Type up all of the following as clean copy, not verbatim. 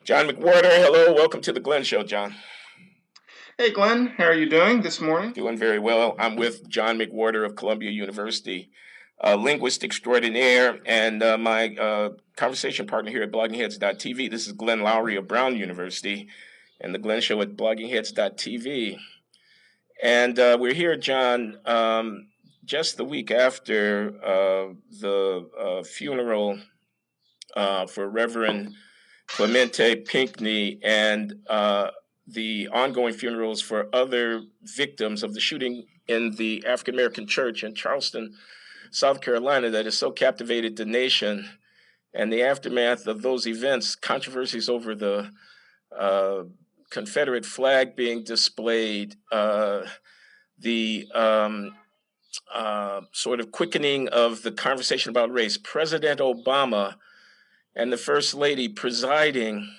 John McWhorter, hello. Welcome to the Glenn Show, John. Hey, Glenn, how are you doing this morning? Doing very well. I'm with John McWhorter of Columbia University, a linguist extraordinaire, and my conversation partner here at bloggingheads.tv. This is Glenn Loury of Brown University, and the Glenn Show at bloggingheads.tv. And we're here, John, just the week after the funeral for Reverend Clemente Pinckney and the ongoing funerals for other victims of the shooting in the African American church in Charleston, South Carolina, that has so captivated the nation. And the aftermath of those events, controversies over the Confederate flag being displayed, the sort of quickening of the conversation about race, President Obama and the First Lady presiding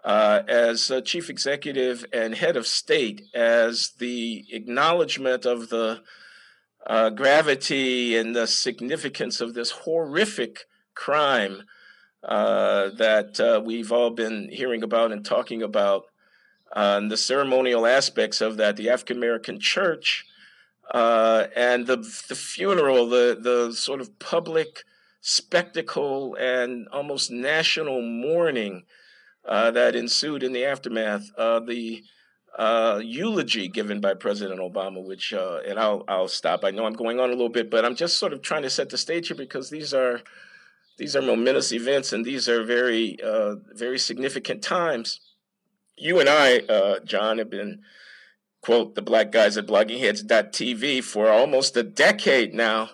as chief executive and head of state, as the acknowledgement of the gravity and the significance of this horrific crime that we've all been hearing about and talking about, and the ceremonial aspects of that, the African American church, and the funeral, the sort of public spectacle and almost national mourning that ensued in the aftermath. The eulogy given by President Obama, which, and I'll stop. I know I'm going on a little bit, but I'm just sort of trying to set the stage here because these are momentous events and these are very, very significant times. You and I, John, have been, quote, the black guys at bloggingheads.tv for almost a decade now.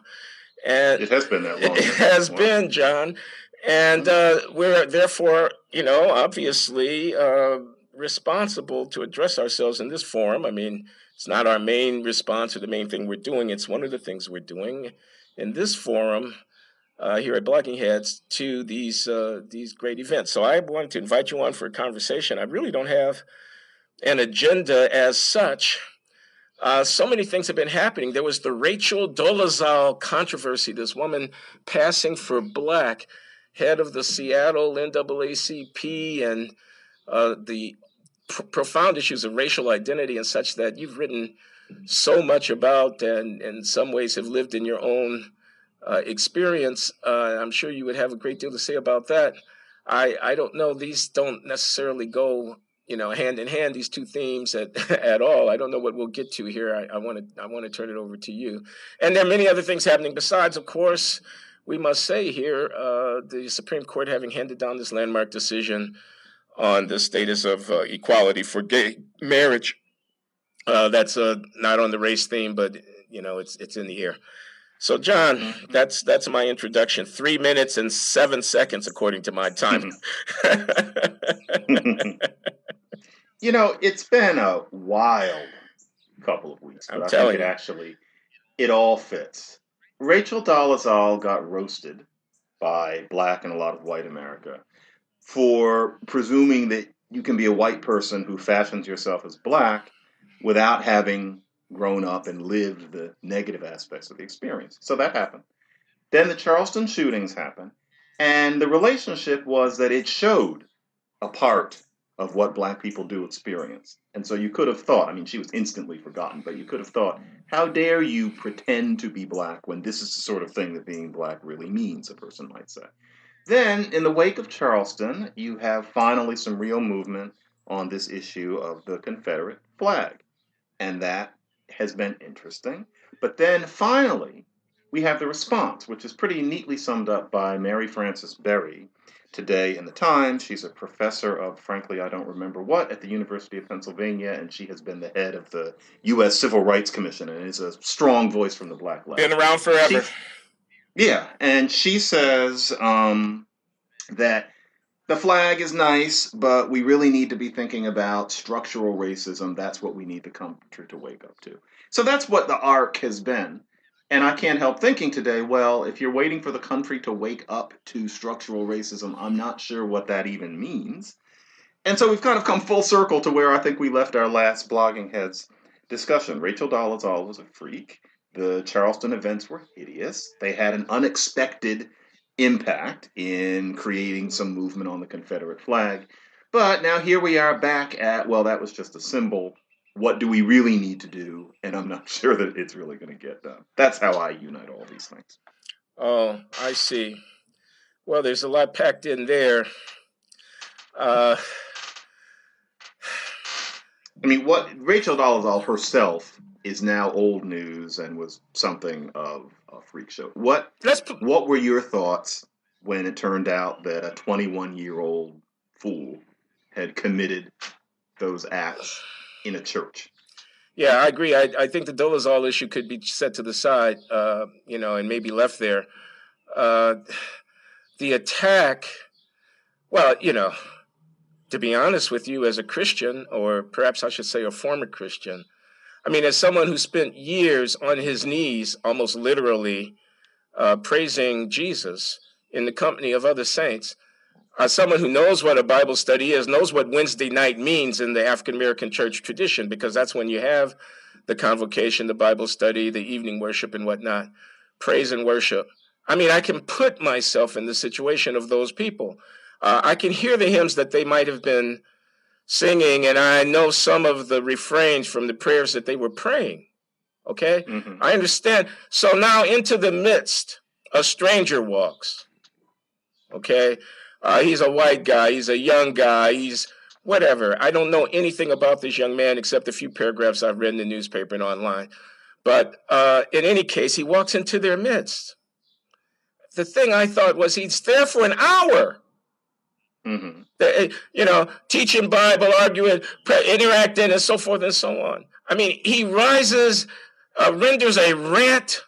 And it has been that long. It has been, John. And we're therefore, obviously responsible to address ourselves in this forum. I mean, it's not our main response or the main thing we're doing. It's one of the things we're doing in this forum here at Blogging Heads to these great events. So I wanted to invite you on for a conversation. I really don't have an agenda as such. So many things have been happening. There was the Rachel Dolezal controversy, this woman passing for black, head of the Seattle NAACP, and the profound issues of racial identity and such that you've written so much about and in some ways have lived in your own experience. I'm sure you would have a great deal to say about that. I don't know. These don't necessarily go hand in hand, these two themes at all. I don't know what we'll get to here. I want to turn it over to you. And there are many other things happening besides, of course, we must say here, the Supreme Court having handed down this landmark decision on the status of equality for gay marriage. That's not on the race theme, but it's in the air. So, John, that's my introduction. 3 minutes and 7 seconds, according to my time. It's been a wild couple of weeks, but I think it all fits. Rachel Dolezal got roasted by black and a lot of white America for presuming that you can be a white person who fashions yourself as black without having grown up and lived the negative aspects of the experience. So that happened. Then the Charleston shootings happened, and the relationship was that it showed a part of what black people do experience. And so you could have thought, she was instantly forgotten, but you could have thought, how dare you pretend to be black when this is the sort of thing that being black really means, a person might say. Then, in the wake of Charleston, you have finally some real movement on this issue of the Confederate flag. And that has been interesting. But then finally, we have the response, which is pretty neatly summed up by Mary Frances Berry today in the Times. She's a professor of, frankly, I don't remember what, at the University of Pennsylvania, and she has been the head of the U.S. Civil Rights Commission and is a strong voice from the black left. Been around forever. And she says that the flag is nice, but we really need to be thinking about structural racism. That's what we need the country to wake up to. So that's what the arc has been. And I can't help thinking today, well, if you're waiting for the country to wake up to structural racism, I'm not sure what that even means. And so we've kind of come full circle to where I think we left our last Blogging Heads discussion. Rachel Dolezal was a freak. The Charleston events were hideous. They had an unexpected impact in creating some movement on the Confederate flag. But now here we are back at, well, that was just a symbol. What do we really need to do? And I'm not sure that it's really going to get done. That's how I unite all these things. Oh, I see. Well, there's a lot packed in there. I mean, what Rachel Dolezal herself is now old news and was something of a freak show. What were your thoughts when it turned out that a 21-year-old fool had committed those acts in a church? Yeah, I agree. I think the Dolezal issue could be set to the side, and maybe left there. The attack, well, to be honest with you, as a Christian, or perhaps I should say a former Christian, I mean, as someone who spent years on his knees, almost literally, praising Jesus in the company of other saints, someone who knows what a Bible study is, knows what Wednesday night means in the African American church tradition, because that's when you have the convocation, the Bible study, the evening worship and whatnot, praise and worship. I mean, I can put myself in the situation of those people. I can hear the hymns that they might have been singing, and I know some of the refrains from the prayers that they were praying. Okay? Mm-hmm. I understand. So now into the midst, a stranger walks. Okay? He's a white guy. He's a young guy. He's whatever. I don't know anything about this young man except a few paragraphs I've read in the newspaper and online. But in any case, he walks into their midst. The thing I thought was he's there for an hour. Mm-hmm. Teaching Bible, arguing, interacting, and so forth and so on. I mean, he rises, renders a rant.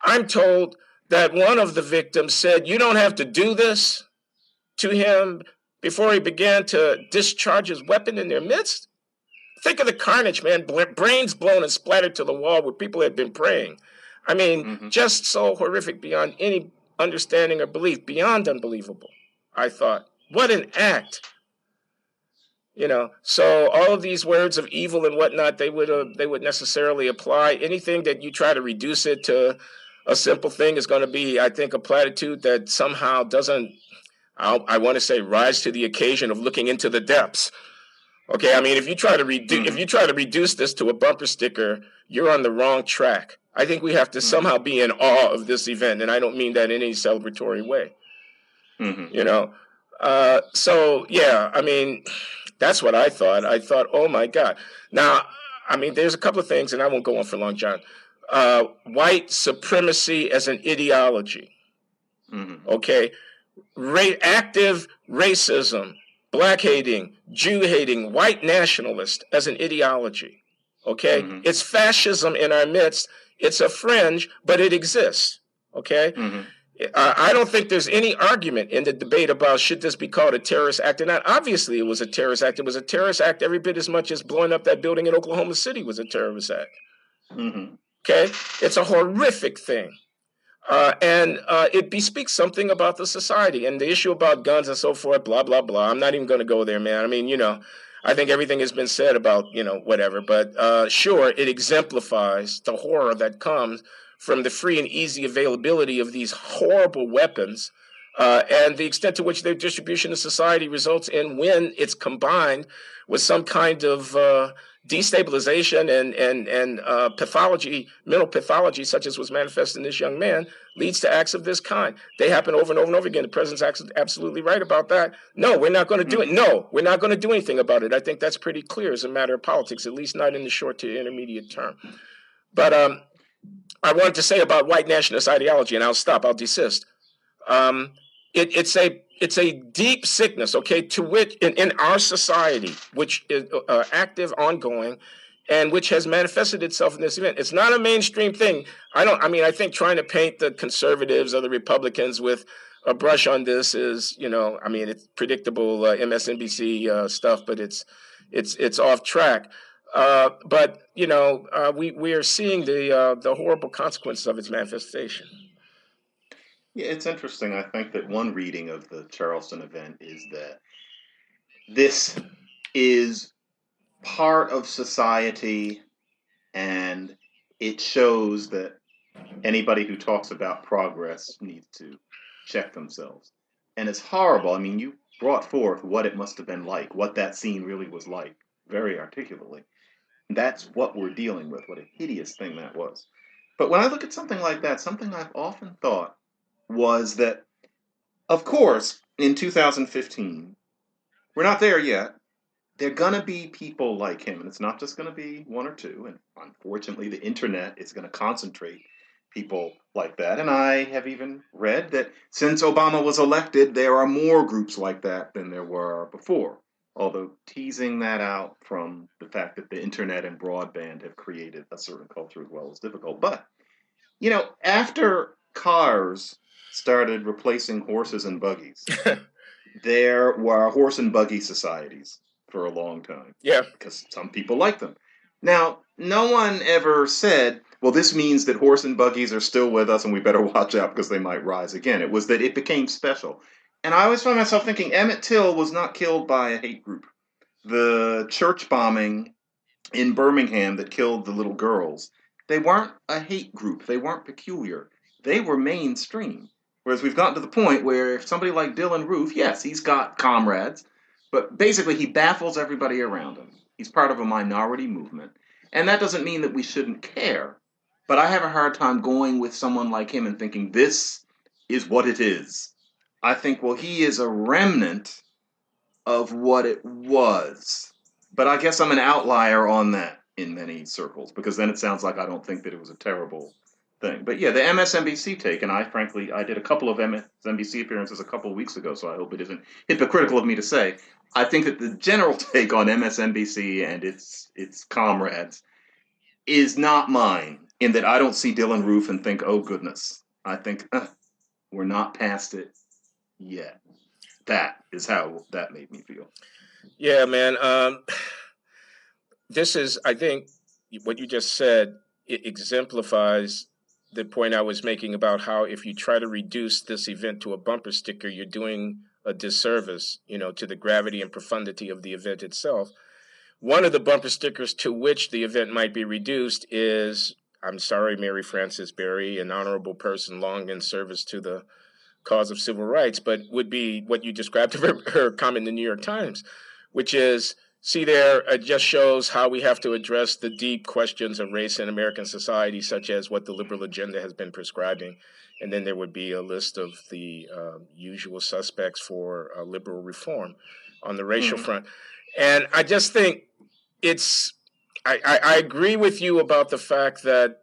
I'm told that one of the victims said, "You don't have to do this," to him before he began to discharge his weapon in their midst. Think of the carnage, man. Brains blown and splattered to the wall where people had been praying. I mean, just so horrific beyond any understanding or belief, beyond unbelievable. I thought, what an act. So all of these words of evil and whatnot, they would necessarily apply. Anything that you try to reduce it to a simple thing is going to be, I think, a platitude that somehow doesn't, I want to say, rise to the occasion of looking into the depths. Okay, I mean, if you try to reduce this to a bumper sticker, you're on the wrong track. I think we have to somehow be in awe of this event, and I don't mean that in any celebratory way. So yeah, I mean, that's what I thought. I thought, oh my God. Now, I mean, there's a couple of things, and I won't go on for long, John. White supremacy as an ideology. Okay, active racism, black hating, Jew hating, white nationalist as an ideology. Okay, it's fascism in our midst. It's a fringe, but it exists. Okay. I don't think there's any argument in the debate about should this be called a terrorist act or not. Obviously, it was a terrorist act. It was a terrorist act every bit as much as blowing up that building in Oklahoma City was a terrorist act. Okay? It's a horrific thing. And it bespeaks something about the society. And the issue about guns and so forth, blah, blah, blah. I'm not even going to go there, man. I mean, I think everything has been said about, whatever. But sure, it exemplifies the horror that comes from the free and easy availability of these horrible weapons, and the extent to which their distribution in society results in, when it's combined with some kind of destabilization and pathology, mental pathology, such as was manifested in this young man, leads to acts of this kind. They happen over and over and over again. The president's absolutely right about that. No, we're not going to do it. No, we're not going to do anything about it. I think that's pretty clear as a matter of politics, at least not in the short to intermediate term. But I wanted to say about white nationalist ideology, and I'll stop. I'll desist. It's a deep sickness, okay, to which in our society, which is active, ongoing, and which has manifested itself in this event. It's not a mainstream thing. I think trying to paint the conservatives or the Republicans with a brush on this is, it's predictable MSNBC stuff, but it's off track. But we are seeing the horrible consequences of its manifestation. Yeah, it's interesting. I think that one reading of the Charleston event is that this is part of society, and it shows that anybody who talks about progress needs to check themselves. And it's horrible. I mean, brought forth what it must have been like, what that scene really was like, very articulately. And that's what we're dealing with, what a hideous thing that was. But when I look at something like that, something I've often thought was that, of course, in 2015, we're not there yet. There are going to be people like him, and it's not just going to be one or two. And unfortunately, the internet is going to concentrate people like that. And I have even read that since Obama was elected, there are more groups like that than there were before. Although teasing that out from the fact that the internet and broadband have created a certain culture as well is difficult. But, after cars started replacing horses and buggies, there were horse and buggy societies for a long time. Yeah. Because some people like them. Now, no one ever said, well, this means that horse and buggies are still with us and we better watch out because they might rise again. It was that it became special. And I always find myself thinking Emmett Till was not killed by a hate group. The church bombing in Birmingham that killed the little girls, they weren't a hate group. They weren't peculiar. They were mainstream. Whereas we've gotten to the point where if somebody like Dylan Roof, yes, he's got comrades, but basically he baffles everybody around him. He's part of a minority movement. And that doesn't mean that we shouldn't care. But I have a hard time going with someone like him and thinking this is what it is. I think, well, he is a remnant of what it was. But I guess I'm an outlier on that in many circles, because then it sounds like I don't think that it was a terrible thing. But yeah, the MSNBC take, and I did a couple of MSNBC appearances a couple of weeks ago, so I hope it isn't hypocritical of me to say. I think that the general take on MSNBC and its comrades is not mine, in that I don't see Dylan Roof and think, oh goodness. I think we're not past it yet. That is how that made me feel. Yeah, man. This is, I think, what you just said, it exemplifies the point I was making about how if you try to reduce this event to a bumper sticker, you're doing a disservice, to the gravity and profundity of the event itself. One of the bumper stickers to which the event might be reduced is, I'm sorry, Mary Frances Berry, an honorable person long in service to the cause of civil rights, but would be what you described of her comment in the New York Times, which is, see there, it just shows how we have to address the deep questions of race in American society, such as what the liberal agenda has been prescribing. And then there would be a list of the usual suspects for liberal reform on the racial front. And I just think I agree with you about the fact that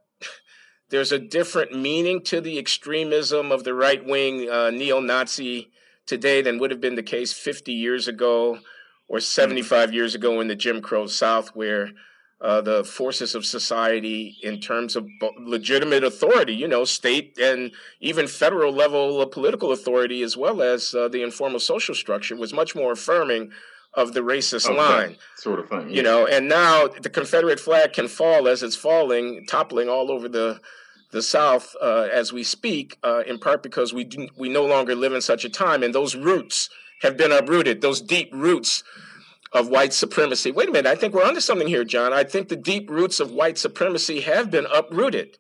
there's a different meaning to the extremism of the right-wing neo-Nazi today than would have been the case 50 years ago or 75 years ago in the Jim Crow South, where the forces of society in terms of legitimate authority, state and even federal level of political authority, as well as the informal social structure, was much more affirming of the racist line. Sort of thing. Yeah. And now the Confederate flag can fall as it's falling, toppling all over the South as we speak, in part because we no longer live in such a time, and those roots have been uprooted, those deep roots of white supremacy. Wait a minute, I think we're onto something here, John. I think the deep roots of white supremacy have been uprooted,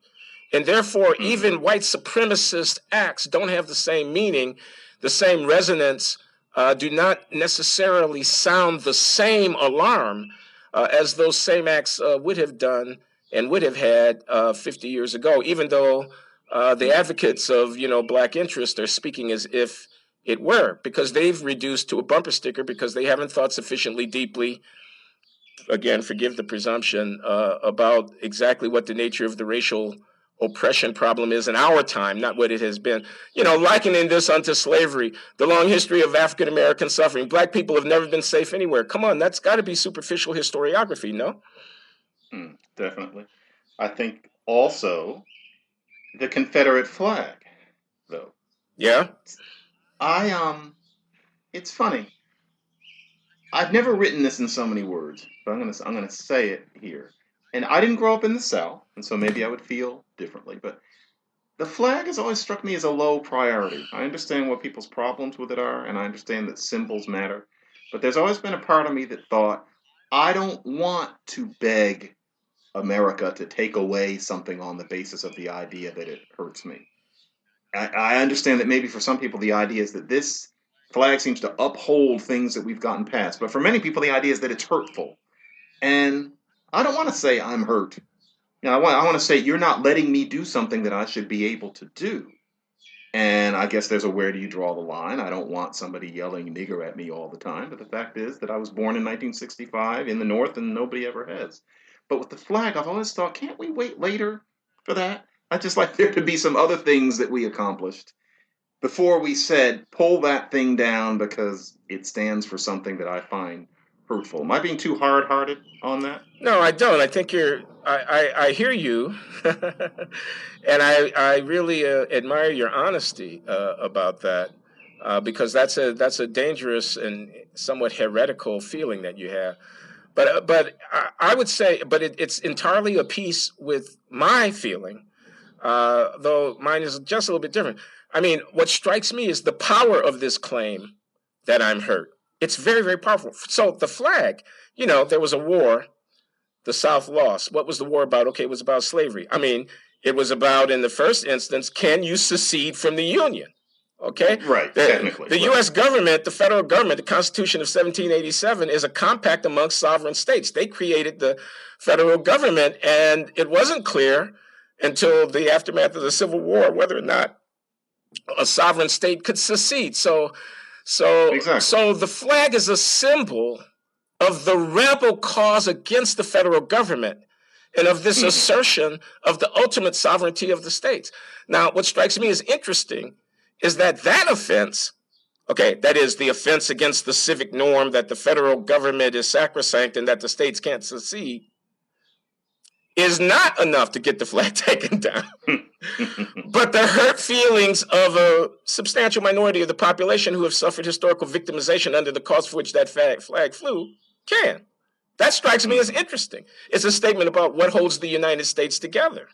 and therefore even white supremacist acts don't have the same meaning, the same resonance, do not necessarily sound the same alarm as those same acts would have done and would have had 50 years ago, even though the advocates of, black interest are speaking as if it were, because they've reduced to a bumper sticker because they haven't thought sufficiently deeply, again, forgive the presumption, about exactly what the nature of the racial oppression problem is in our time, not what it has been. Likening this unto slavery, the long history of African American suffering. Black people have never been safe anywhere. Come on, that's got to be superficial historiography, no? Definitely. I think also the Confederate flag, though. Yeah. It's funny. I've never written this in so many words, but I'm gonna say it here. And I didn't grow up in the South, and so maybe I would feel differently. But the flag has always struck me as a low priority. I understand what people's problems with it are, and I understand that symbols matter. But there's always been a part of me that thought, I don't want to beg America to take away something on the basis of the idea that it hurts me. I understand that maybe for some people the idea is that this flag seems to uphold things that we've gotten past. But for many people, the idea is that it's hurtful. And I don't want to say I'm hurt. I want to say you're not letting me do something that I should be able to do. And I guess there's a where do you draw the line. I don't want somebody yelling nigger at me all the time. But the fact is that I was born in 1965 in the North and nobody ever has. But with the flag, I've always thought, can't we wait later for that? I'd just like there to be some other things that we accomplished before we said, pull that thing down because it stands for something that I find hurtful. Am I being too hard-hearted on that? No, I don't. I think I hear you, and I really admire your honesty about that, because that's a dangerous and somewhat heretical feeling that you have. But I would say, but it's entirely a piece with my feeling, though mine is just a little bit different. I mean, what strikes me is the power of this claim that I'm hurt. It's very, very powerful. So the flag, there was a war. The South lost. What was the war about? Okay, it was about slavery. I mean, it was about, in the first instance, can you secede from the Union? Okay? Right, technically. The U.S. government, the federal government, the Constitution of 1787 is a compact amongst sovereign states. They created the federal government, and it wasn't clear until the aftermath of the Civil War whether or not a sovereign state could secede. So the flag is a symbol of the rebel cause against the federal government and of this assertion of the ultimate sovereignty of the states. Now, what strikes me as interesting is that offense, okay, that is the offense against the civic norm that the federal government is sacrosanct and that the states can't secede, is not enough to get the flag taken down. But the hurt feelings of a substantial minority of the population who have suffered historical victimization under the cause for which that flag flew can. That strikes me as interesting. It's a statement about what holds the United States together.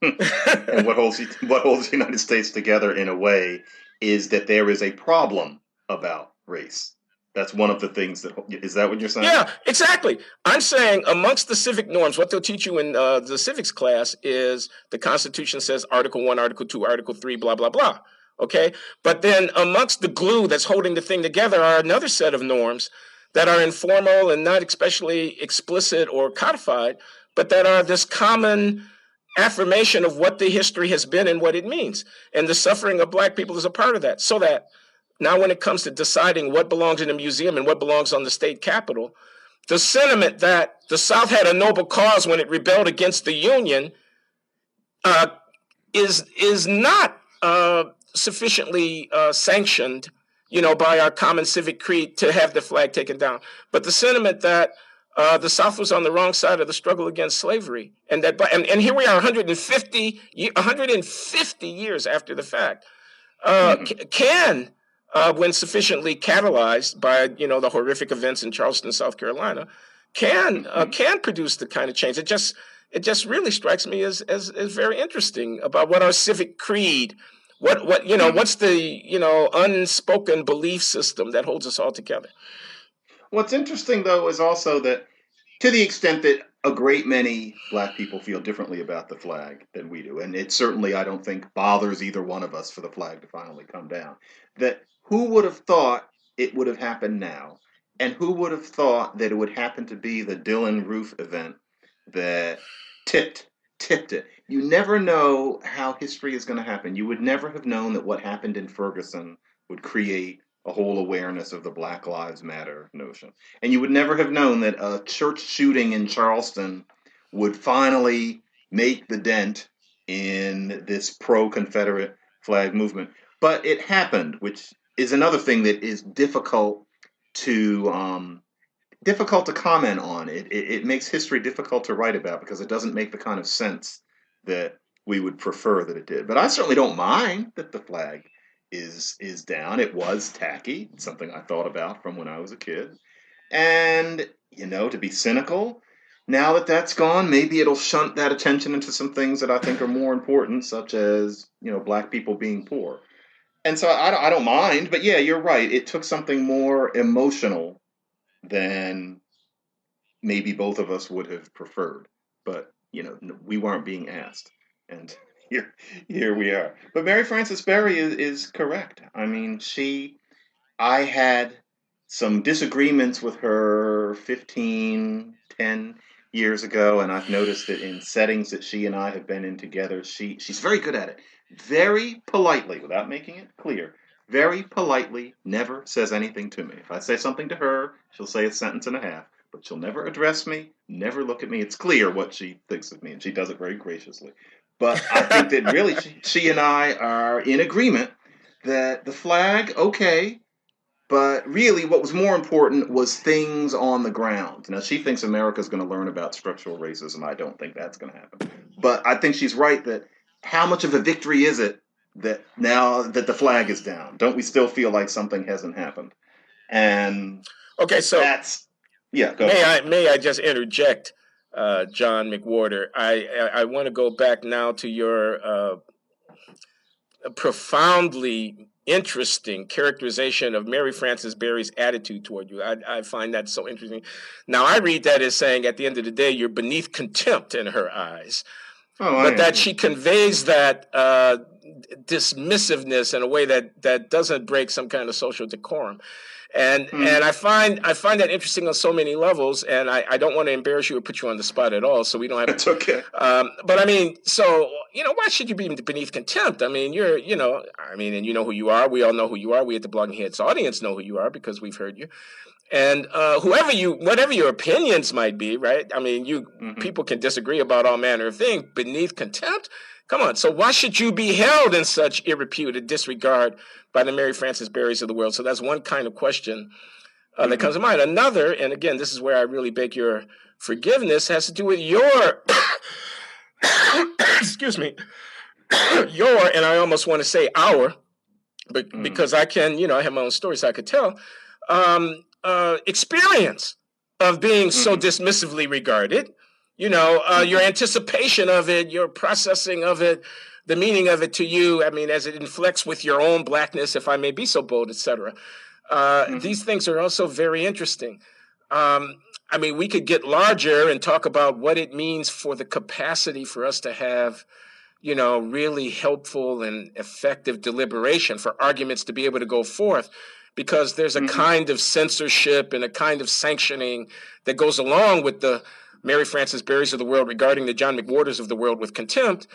And what holds the United States together in a way is that there is a problem about race. That's one of the things is that what you're saying? Yeah, exactly. I'm saying amongst the civic norms, what they'll teach you in the civics class is the Constitution says Article 1, Article 2, Article 3, blah, blah, blah. Okay? But then amongst the glue that's holding the thing together are another set of norms that are informal and not especially explicit or codified, but that are this common affirmation of what the history has been and what it means. And the suffering of Black people is a part of that. So that now when it comes to deciding what belongs in a museum and what belongs on the state capitol, the sentiment that the South had a noble cause when it rebelled against the Union is not sufficiently sanctioned, by our common civic creed to have the flag taken down. But the sentiment that the South was on the wrong side of the struggle against slavery, and here we are 150 years after the fact, can when sufficiently catalyzed by the horrific events in Charleston, South Carolina, can produce the kind of change. It just really strikes me as very interesting about what our civic creed, what's the unspoken belief system that holds us all together. What's interesting though is also that to the extent that a great many Black people feel differently about the flag than we do, and it certainly I don't think bothers either one of us for the flag to finally come down, that who would have thought it would have happened now? And who would have thought that it would happen to be the Dylan Roof event that tipped it? You never know how history is going to happen. You would never have known that what happened in Ferguson would create a whole awareness of the Black Lives Matter notion. And you would never have known that a church shooting in Charleston would finally make the dent in this pro-Confederate flag movement. But it happened, which is another thing that is difficult to comment on. It makes history difficult to write about because it doesn't make the kind of sense that we would prefer that it did. But I certainly don't mind that the flag is down. It was tacky. It's something I thought about from when I was a kid. And, to be cynical, now that that's gone, maybe it'll shunt that attention into some things that I think are more important, such as, Black people being poor. And so I don't mind, but yeah, you're right. It took something more emotional than maybe both of us would have preferred. But, we weren't being asked. And here we are. But Mary Frances Berry is correct. I mean, she I had some disagreements with her 10 years ago, and I've noticed that in settings that she and I have been in together, she's very good at it. Very politely, without making it clear, very politely, never says anything to me. If I say something to her, she'll say a sentence and a half, but she'll never address me, never look at me. It's clear what she thinks of me, and she does it very graciously. But I think that really she and I are in agreement that the flag, okay, but really, what was more important was things on the ground. Now, she thinks America's going to learn about structural racism. I don't think that's going to happen. But I think she's right that how much of a victory is it that now that the flag is down? Don't we still feel like something hasn't happened? And okay, so that's Go may I just interject, John McWhorter? I want to go back now to your profoundly interesting characterization of Mary Frances Berry's attitude toward you. I find that so interesting. Now, I read that as saying at the end of the day, you're beneath contempt in her eyes, but that she conveys that dismissiveness in a way that doesn't break some kind of social decorum. And I find that interesting on so many levels, and I don't want to embarrass you or put you on the spot at all, so we don't have. It's okay. But I mean, so why should you be beneath contempt? I mean, and you know who you are. We all know who you are. We at the Blogging Heads audience know who you are because we've heard you. And whatever your opinions might be, right? I mean, people can disagree about all manner of things. Beneath contempt? Come on. So why should you be held in such irreputed disregard by the Mary Frances Berrys of the world? So that's one kind of question that comes to mind. Another, and again, this is where I really beg your forgiveness, has to do with your, excuse me, and I almost want to say our, but because I can, I have my own stories I could tell, experience of being so dismissively regarded. Your anticipation of it, your processing of it, the meaning of it to you, I mean, as it inflects with your own blackness, if I may be so bold, etc. These things are also very interesting. I mean, we could get larger and talk about what it means for the capacity for us to have, really helpful and effective deliberation, for arguments to be able to go forth, because there's a kind of censorship and a kind of sanctioning that goes along with the Mary Frances Berrys of the world regarding the John McWhorters of the world with contempt.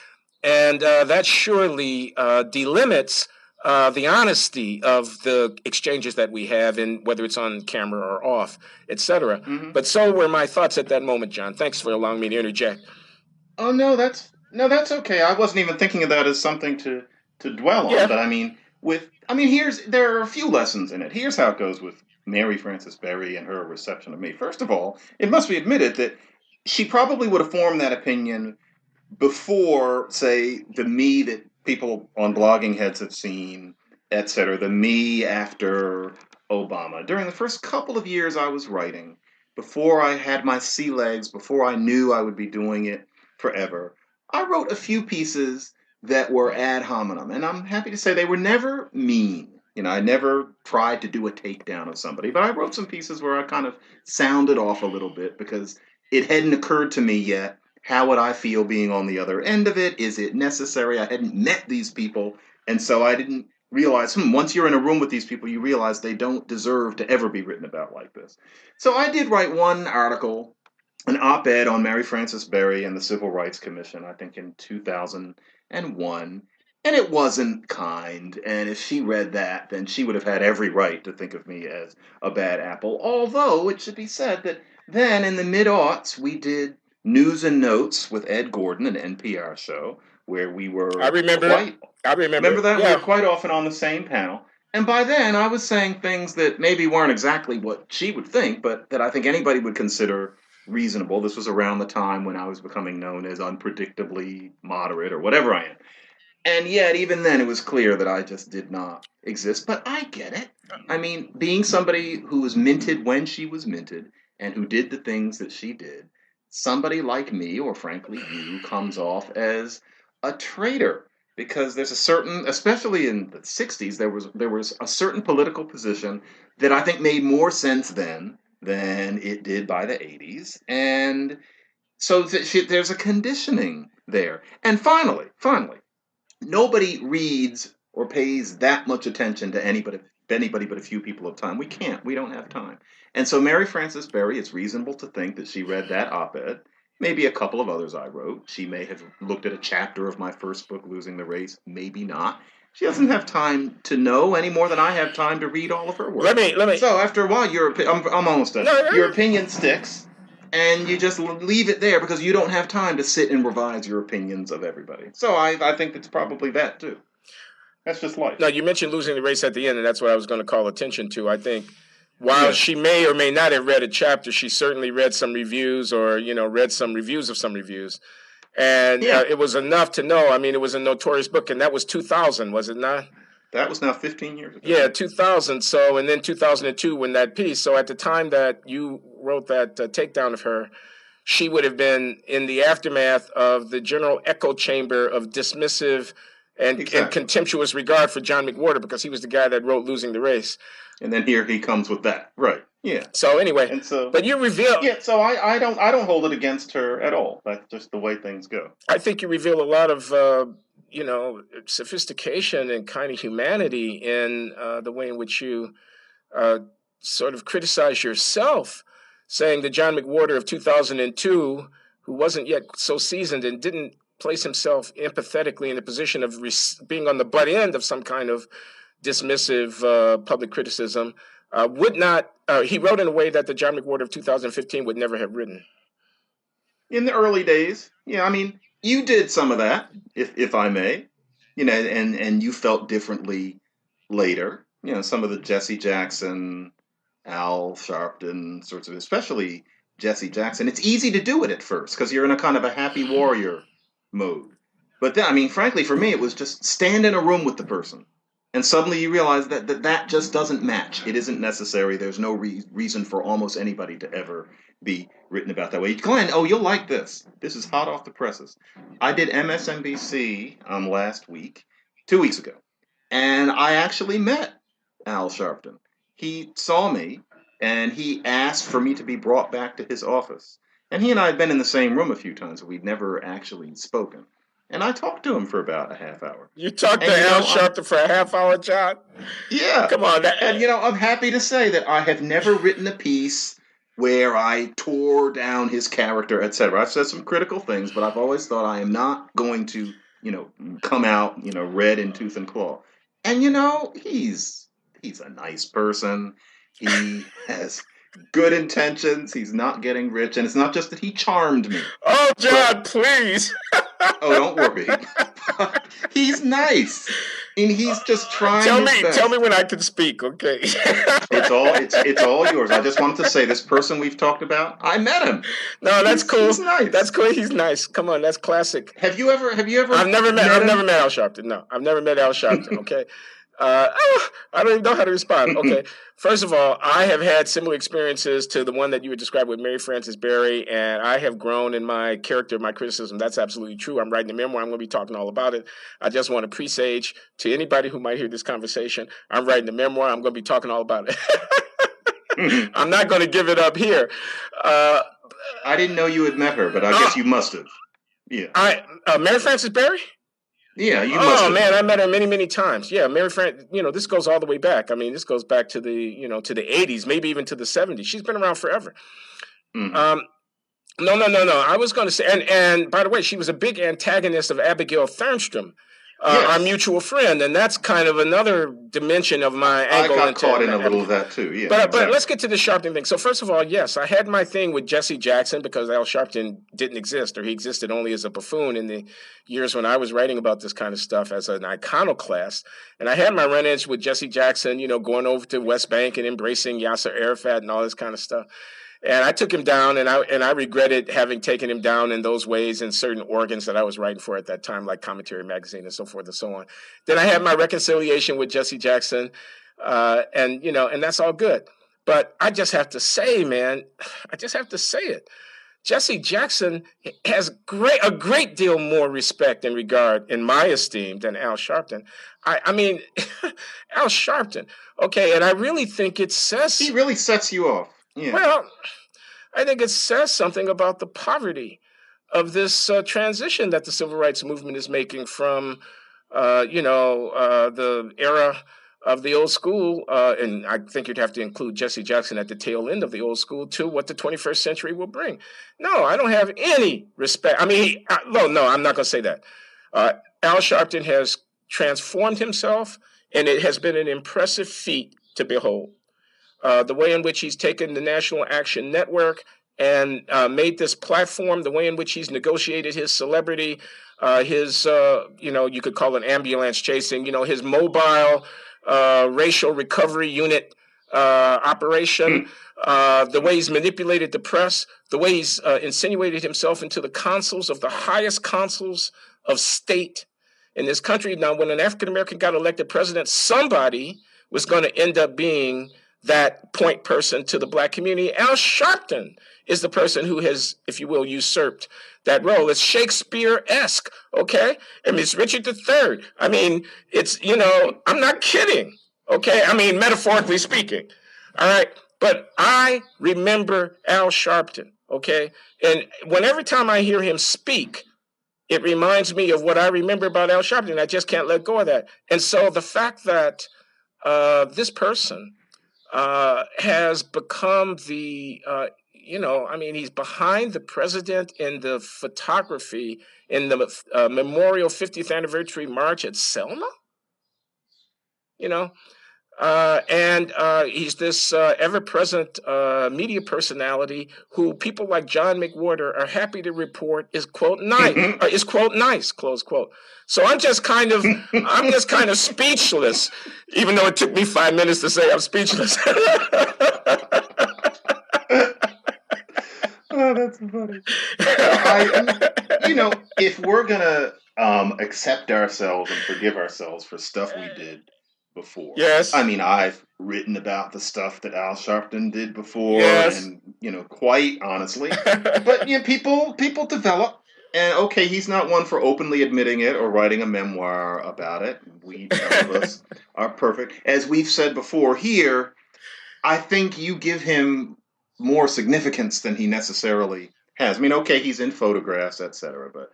And that surely delimits the honesty of the exchanges that we have, in whether it's on camera or off, etc. But so were my thoughts at that moment, John. Thanks for allowing me to interject. Oh, no, that's okay. I wasn't even thinking of that as something to dwell on. But I mean, there are a few lessons in it. Here's how it goes with Mary Frances Berry and her reception of me. First of all, it must be admitted that she probably would have formed that opinion before, say, the me that people on Blogging Heads have seen, etc., the me after Obama. During the first couple of years I was writing, before I had my sea legs, before I knew I would be doing it forever, I wrote a few pieces that were ad hominem, and I'm happy to say they were never mean. I never tried to do a takedown of somebody, but I wrote some pieces where I kind of sounded off a little bit because it hadn't occurred to me yet. How would I feel being on the other end of it? Is it necessary? I hadn't met these people, and so I didn't realize, once you're in a room with these people, you realize they don't deserve to ever be written about like this. So I did write one article, an op-ed on Mary Frances Berry and the Civil Rights Commission, I think in 2001, and it wasn't kind, and if she read that, then she would have had every right to think of me as a bad apple, although it should be said that then in the mid-aughts, we did News and Notes with Ed Gordon, an NPR show, where we were... I remember that. Yeah. We were quite often on the same panel. And by then, I was saying things that maybe weren't exactly what she would think, but that I think anybody would consider reasonable. This was around the time when I was becoming known as unpredictably moderate or whatever I am. And yet, even then, it was clear that I just did not exist. But I get it. I mean, being somebody who was minted when she was minted and who did the things that she did, somebody like me, or frankly you, comes off as a traitor. Because there's a certain, especially in the 60s, there was a certain political position that I think made more sense then than it did by the 80s. And so there's a conditioning there. And finally, nobody reads or pays that much attention to anybody but a few people have time. We can't. We don't have time. And so Mary Frances Berry, it's reasonable to think that she read that op-ed, maybe a couple of others I wrote. She may have looked at a chapter of my first book, Losing the Race, maybe not. She doesn't have time to know any more than I have time to read all of her work. Let me. So after a while, I'm almost done. No. Your opinion sticks, and you just leave it there because you don't have time to sit and revise your opinions of everybody. So I think it's probably that too. That's just life. No, you mentioned Losing the Race at the end, and that's what I was going to call attention to. I think while she may or may not have read a chapter, she certainly read some reviews or, read some reviews of some reviews. And it was enough to know. I mean, it was a notorious book, and that was 2000, was it not? That was now 15 years ago. Yeah, 2000. So, and then 2002 when that piece. So at the time that you wrote that takedown of her, she would have been in the aftermath of the general echo chamber of dismissive and contemptuous regard for John McWhorter, because he was the guy that wrote Losing the Race. And then here he comes with that. Right. Yeah. So anyway, but you reveal. Yeah. So I don't hold it against her at all. That's just the way things go. I think you reveal a lot of sophistication and kind of humanity in the way in which you sort of criticize yourself, saying that John McWhorter of 2002, who wasn't yet so seasoned and didn't place himself empathetically in the position of being on the butt end of some kind of dismissive public criticism, would not. He wrote in a way that the John McWhorter of 2015 would never have written. In the early days, yeah, I mean, you did some of that, if I may, and you felt differently later. Some of the Jesse Jackson, Al Sharpton sorts of, especially Jesse Jackson. It's easy to do it at first because you're in a kind of a happy warrior mode. But then, I mean, frankly, for me, it was just stand in a room with the person. And suddenly you realize that just doesn't match. It isn't necessary. There's no reason for almost anybody to ever be written about that way. Glenn, you'll like this. This is hot off the presses. I did MSNBC 2 weeks ago. And I actually met Al Sharpton. He saw me, and he asked for me to be brought back to his office. And he and I had been in the same room a few times, but we'd never actually spoken. And I talked to him for about a half hour. You talked to Al Sharpton for a half hour, John? Yeah. Come on. And, I'm happy to say that I have never written a piece where I tore down his character, etc. I've said some critical things, but I've always thought I am not going to, come out, red in tooth and claw. And, he's a nice person. He has good intentions. He's not getting rich. And it's not just that he charmed me. Oh, John, please. Don't worry. He's nice. And he's just trying his best. Tell me when I can speak, okay? It's all yours. I just wanted to say, this person we've talked about, I met him. No, that's cool. He's nice. That's cool. He's nice. Come on, that's classic. Have you ever I've never met Al Sharpton. No, I've never met Al Sharpton, okay? I don't even know how to respond. Okay. First of all, I have had similar experiences to the one that you would describe with Mary Frances Berry, and I have grown in my character, my criticism. That's absolutely true. I'm writing a memoir. I'm going to be talking all about it. I just want to presage to anybody who might hear this conversation. I'm writing a memoir. I'm going to be talking all about it. I'm not going to give it up here. I didn't know you had met her, but I guess you must have. Yeah. Mary Frances Berry? Yeah, you must have. Oh, man, I met her many, many times. Yeah, Mary Frances, this goes all the way back. I mean, this goes back to the, to the 80s, maybe even to the 70s. She's been around forever. Mm-hmm. No. I was going to say, and by the way, she was a big antagonist of Abigail Thernstrom, our mutual friend, and that's kind of another dimension of my angle. I got caught in a little of that too. Yeah, but let's get to the Sharpton thing. So first of all, yes, I had my thing with Jesse Jackson because Al Sharpton didn't exist, or he existed only as a buffoon in the years when I was writing about this kind of stuff as an iconoclast. And I had my run-ins with Jesse Jackson, going over to West Bank and embracing Yasser Arafat and all this kind of stuff. And I took him down, and I regretted having taken him down in those ways in certain organs that I was writing for at that time, like Commentary Magazine and so forth and so on. Then I had my reconciliation with Jesse Jackson, and that's all good. But I just have to say, man, it. Jesse Jackson has a great deal more respect and regard in my esteem than Al Sharpton. I mean, Al Sharpton, okay, and I really think it says... He really sets you off. Yeah. Well, I think it says something about the poverty of this transition that the civil rights movement is making from, the era of the old school, and I think you'd have to include Jesse Jackson at the tail end of the old school, to what the 21st century will bring. No, I don't have any respect. I mean, no, I'm not going to say that. Al Sharpton has transformed himself, and it has been an impressive feat to behold. The way in which he's taken the National Action Network and made this platform, the way in which he's negotiated his celebrity, you could call it ambulance chasing, his mobile racial recovery unit operation, the way he's manipulated the press, the way he's insinuated himself into the consuls of the highest consuls of state in this country. Now, when an African-American got elected president, somebody was going to end up being that point person to the black community. Al Sharpton is the person who has, if you will, usurped that role. It's Shakespeare-esque, okay? And it's Richard III. I mean, it's, I'm not kidding, okay? I mean, metaphorically speaking, all right? But I remember Al Sharpton, okay? And every time I hear him speak, it reminds me of what I remember about Al Sharpton. I just can't let go of that. And so the fact that this person has become the, he's behind the president in the photography in the Memorial 50th Anniversary March at Selma, and he's this ever-present media personality who people like John McWhorter are happy to report is quote nice, close quote. So I'm just kind of speechless, even though it took me 5 minutes to say I'm speechless. Oh, that's funny. If we're gonna accept ourselves and forgive ourselves for stuff we did before. Yes. I mean, I've written about the stuff that Al Sharpton did before, yes. and quite honestly, but people develop, and okay, he's not one for openly admitting it or writing a memoir about it. None of us are perfect, as we've said before here. I think you give him more significance than he necessarily has. I mean, okay, he's in photographs, etc., but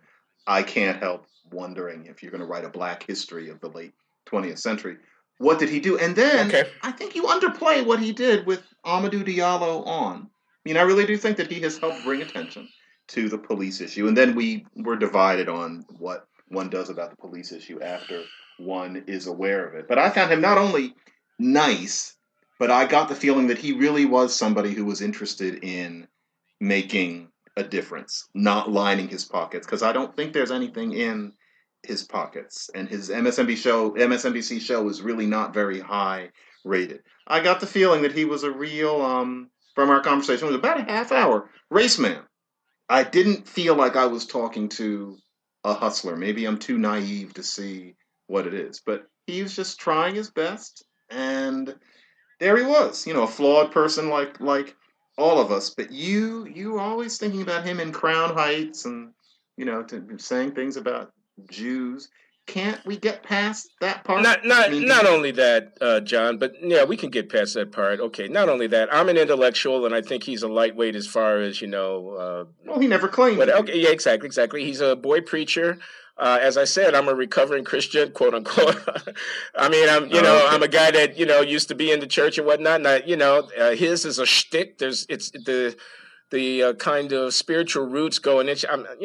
I can't help wondering, if you're going to write a black history of the late 20th century, what did he do? And then I think you underplay what he did with Amadou Diallo on. I mean, I really do think that he has helped bring attention to the police issue. And then we were divided on what one does about the police issue after one is aware of it. But I found him not only nice, but I got the feeling that he really was somebody who was interested in making a difference, not lining his pockets, because I don't think there's anything in his pockets. And his MSNBC show is really not very high rated. I got the feeling that he was a real, from our conversation, it was about a half hour, race man. I didn't feel like I was talking to a hustler. Maybe I'm too naive to see what it is, but he was just trying his best, and there he was, a flawed person like all of us. But you were always thinking about him in Crown Heights and, saying things about Jews. Can't we get past that part? Not only that, John, but yeah, we can get past that part. Okay, not only that, I'm an intellectual, and I think he's a lightweight as far as, well, he never claimed it. Okay, yeah, exactly. He's a boy preacher. As I said, I'm a recovering Christian, quote unquote. I mean, I'm a guy that, used to be in the church and whatnot. And his is a shtick. It's the kind of spiritual roots going in.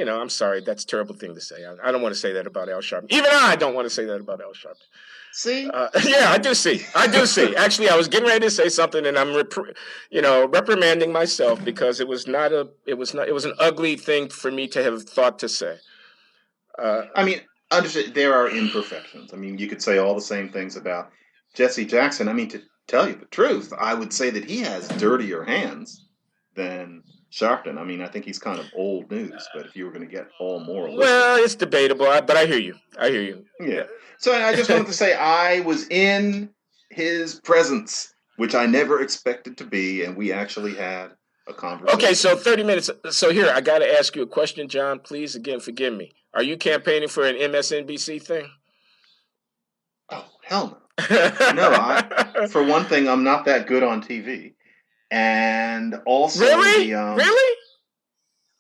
I'm sorry, that's a terrible thing to say. I don't want to say that about Al Sharpton. Even I don't want to say that about Al Sharpton. See? Yeah, I do see. Actually, I was getting ready to say something, and I'm, reprimanding myself because it was an ugly thing for me to have thought to say. Understand, there are imperfections. I mean, you could say all the same things about Jesse Jackson. I mean, to tell you the truth, I would say that he has dirtier hands than Sharpton. I mean, I think he's kind of old news, but if you were going to get all moralistic. Well, it's debatable, but I hear you. Yeah. So I just wanted to say I was in his presence, which I never expected to be, and we actually had a conversation. Okay, so 30 minutes. So here, I got to ask you a question, John. Please, again, forgive me. Are you campaigning for an MSNBC thing? Oh, hell no. No, for one thing, I'm not that good on TV. And also... Really? Really?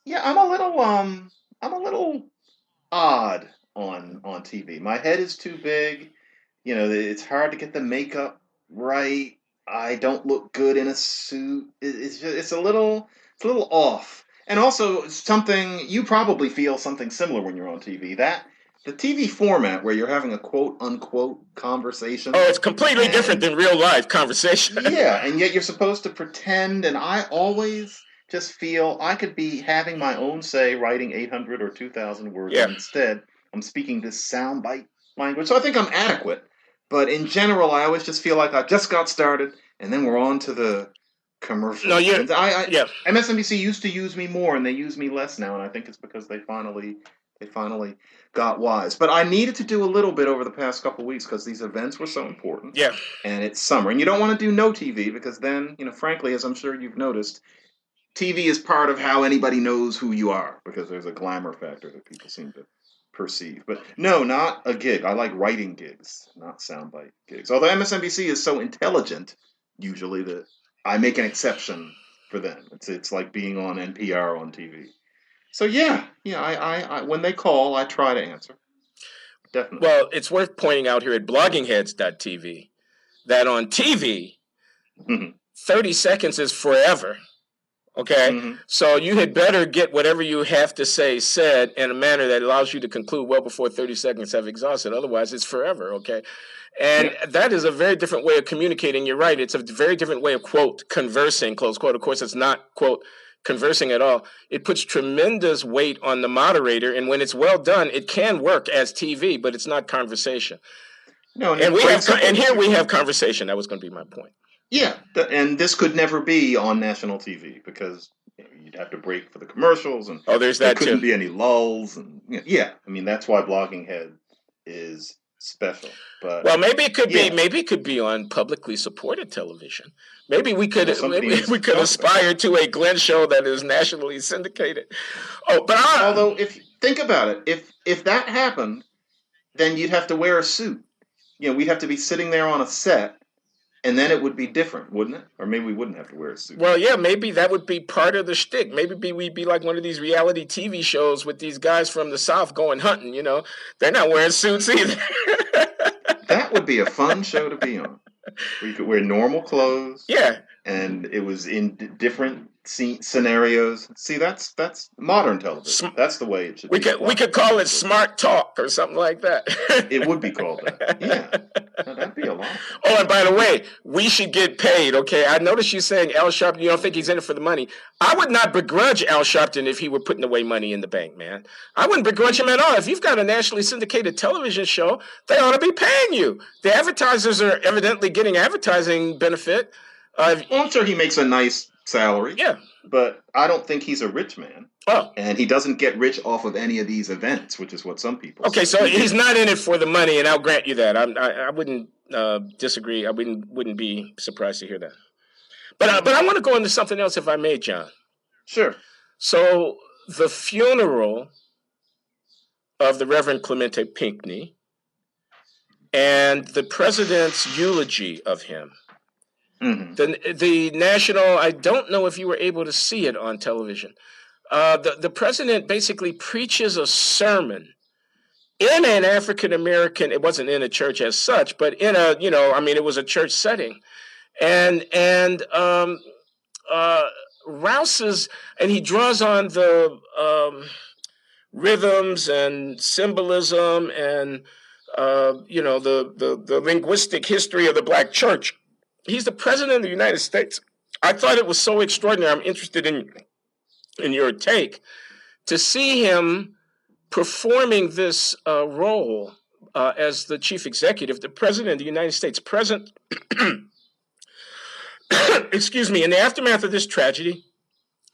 Yeah, I'm a little odd on TV. My head is too big. it's hard to get the makeup right. I don't look good in a suit. It's a little off. And also something you probably feel something similar when you're on TV. That the TV format where you're having a quote unquote conversation. Oh, it's completely different than real life conversation. Yeah, and yet you're supposed to pretend. And I always just feel I could be having my own say, writing 800 or 2,000 words. Yeah. And instead, I'm speaking this soundbite language. So I think I'm adequate. But in general, I always just feel like I just got started, and then we're on to the commercial. No, yeah. MSNBC used to use me more, and they use me less now, and I think it's because they finally got wise. But I needed to do a little bit over the past couple of weeks because these events were so important. Yeah. And it's summer, and you don't want to do no TV because then, frankly, as I'm sure you've noticed, TV is part of how anybody knows who you are because there's a glamour factor that people seem to perceive. But no, not a gig. I like writing gigs, not soundbite gigs. Although MSNBC is so intelligent, usually, that I make an exception for them. It's like being on NPR on TV. So I when they call, I try to answer. Definitely. Well, it's worth pointing out here at bloggingheads.tv that on TV, 30 seconds is forever. Okay, so you had better get whatever you have to say said in a manner that allows you to conclude well before 30 seconds have exhausted. Otherwise, it's forever, okay? And that is a very different way of communicating. You're right. It's a very different way of, quote, conversing, close quote. Of course, it's not, quote, conversing at all. It puts tremendous weight on the moderator, and when it's well done, it can work as TV, but it's not conversation. No, and here we have conversation. That was going to be my point. Yeah, and this could never be on national TV because you'd have to break for the commercials, and there's that there couldn't be any lulls, and that's why Blogging Head is special. But maybe it could be on publicly supported television. Maybe we could aspire to a Glenn show that is nationally syndicated. Although if you think about it, if that happened, then you'd have to wear a suit. We'd have to be sitting there on a set. And then it would be different, wouldn't it? Or maybe we wouldn't have to wear a suit. Well, yeah, maybe that would be part of the shtick. Maybe we'd be like one of these reality TV shows with these guys from the South going hunting, They're not wearing suits either. That would be a fun show to be on. Where you could wear normal clothes. Yeah. And it was in different scenarios. See, that's modern television. That's the way it should be. We could call it Smart Talk or something like that. It would be called that. Yeah. That'd be a lot. Oh, and by the way, we should get paid, okay? I noticed you saying Al Sharpton, you don't think he's in it for the money. I would not begrudge Al Sharpton if he were putting away money in the bank, man. I wouldn't begrudge him at all. If you've got a nationally syndicated television show, they ought to be paying you. The advertisers are evidently getting advertising benefit. I'm sure he makes a nice salary. Yeah. But I don't think he's a rich man. Oh. And he doesn't get rich off of any of these events, which is what some people say. So he's not in it for the money, and I'll grant you that. I wouldn't disagree. I wouldn't be surprised to hear that. But I want to go into something else, if I may, John. Sure. So the funeral of the Reverend Clemente Pinckney and the president's eulogy of him. Mm-hmm. The national, I don't know if you were able to see it on television. The president basically preaches a sermon in an African-American, it wasn't in a church as such, but in a, it was a church setting. And rouses, and he draws on the rhythms and symbolism and, the linguistic history of the Black church. He's the president of the United States. I thought it was so extraordinary. I'm interested in your take to see him performing this role as the chief executive, the president of the United States, present, excuse me, in the aftermath of this tragedy.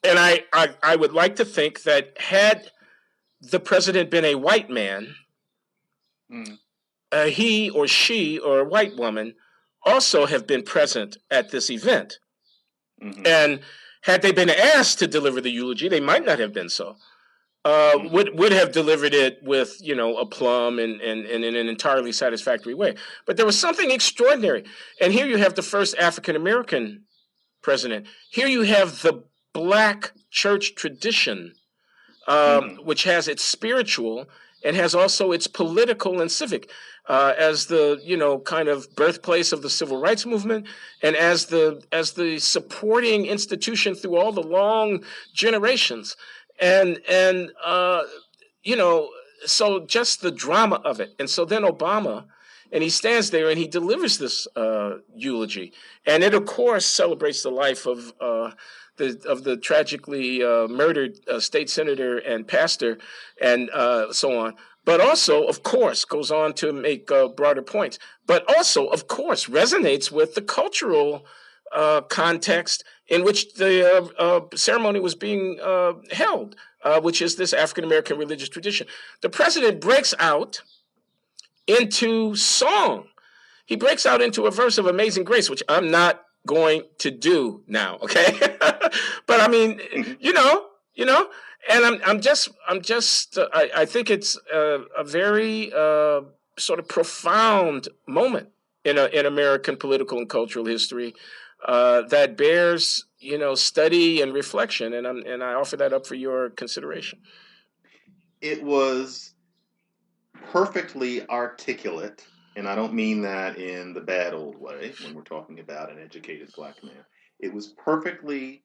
And I would like to think that had the president been a white man, he or she or a white woman also have been present at this event. Mm-hmm. And had they been asked to deliver the eulogy, they might not have been so. Would have delivered it with, aplomb and in an entirely satisfactory way. But there was something extraordinary. And here you have the first African-American president. Here you have the Black church tradition, which has its spiritual and has also its political and civic, as the kind of birthplace of the civil rights movement, and as the supporting institution through all the long generations, and so just the drama of it. And so then Obama, and he stands there and he delivers this eulogy, and it of course celebrates the life of the tragically murdered state senator and pastor, and so on. But also, of course, goes on to make broader points. But also, of course, resonates with the cultural context in which the ceremony was being held, which is this African American religious tradition. The president breaks out into song. He breaks out into a verse of Amazing Grace, which I'm not going to do now, okay? But I mean, and I think it's a very sort of profound moment in American political and cultural history that bears, study and reflection, and I offer that up for your consideration. It was perfectly articulate, and I don't mean that in the bad old way when we're talking about an educated black man. It was perfectly